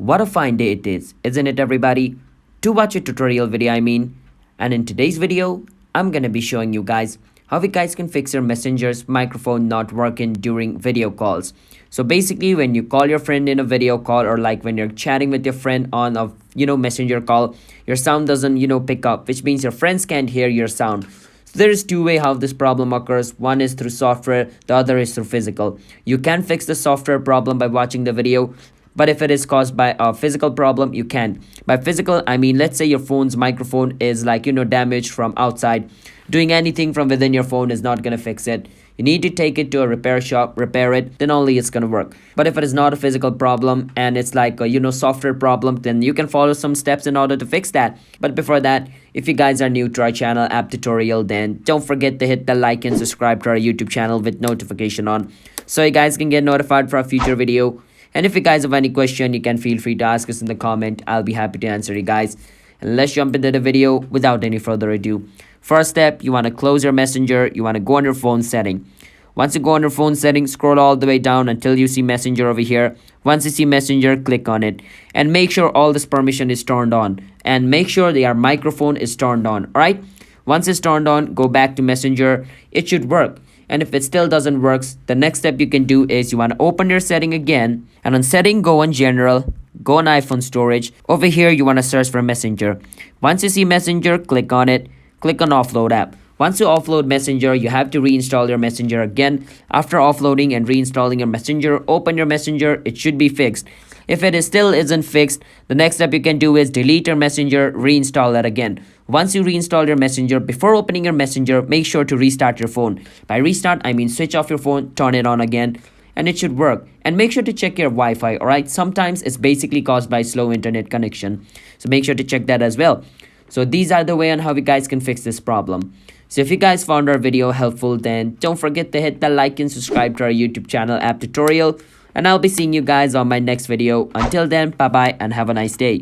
What a fine day it is, isn't it everybody? To watch a tutorial video and in today's video, I'm gonna be showing you guys how you guys can fix your messenger's microphone not working during video calls. So basically when you call your friend in a video call or like when you're chatting with your friend on a messenger call, your sound doesn't pick up, which means your friends can't hear your sound. So there is two ways how this problem occurs. One is through software, the other is through physical. You can fix the software problem by watching the video, but if it is caused by a physical problem, you can. By physical, I mean, let's say your phone's microphone is damaged from outside. Doing anything from within your phone is not gonna fix it. You need to take it to a repair shop, repair it, then only it's gonna work. But if it is not a physical problem and it's like a software problem, then you can follow some steps in order to fix that. But before that, if you guys are new to our channel app tutorial, then don't forget to hit the like and subscribe to our YouTube channel with notification on, so you guys can get notified for our future video. And if you guys have any question, you can feel free to ask us in the comment. I'll be happy to answer you guys. And let's jump into the video without any further ado. First step, you want to close your messenger. You want to go on your phone setting. Once you go on your phone setting, scroll all the way down until you see messenger over here. Once you see messenger, click on it and make sure all this permission is turned on and make sure your microphone is turned on. All right, once it's turned on, go back to messenger. It should work. And if it still doesn't work, the next step you can do is you want to open your setting again, and on setting, go on general, go on iPhone storage. Over here you want to search for messenger. Once you see messenger, click on it, click on offload app. Once you offload messenger, you have to reinstall your messenger again. After offloading and reinstalling your messenger, open your messenger. It should be fixed. If it still isn't fixed, the next step you can do is delete your messenger, reinstall that again. Once you reinstall your messenger, before opening your messenger, make sure to restart your phone. By restart, I mean switch off your phone, turn it on again, and it should work. And make sure to check your Wi-Fi, alright? Sometimes it's basically caused by slow internet connection. So make sure to check that as well. So these are the way on how you guys can fix this problem. So if you guys found our video helpful, then don't forget to hit the like and subscribe to our YouTube channel app tutorial. And I'll be seeing you guys on my next video. Until then, bye bye and have a nice day.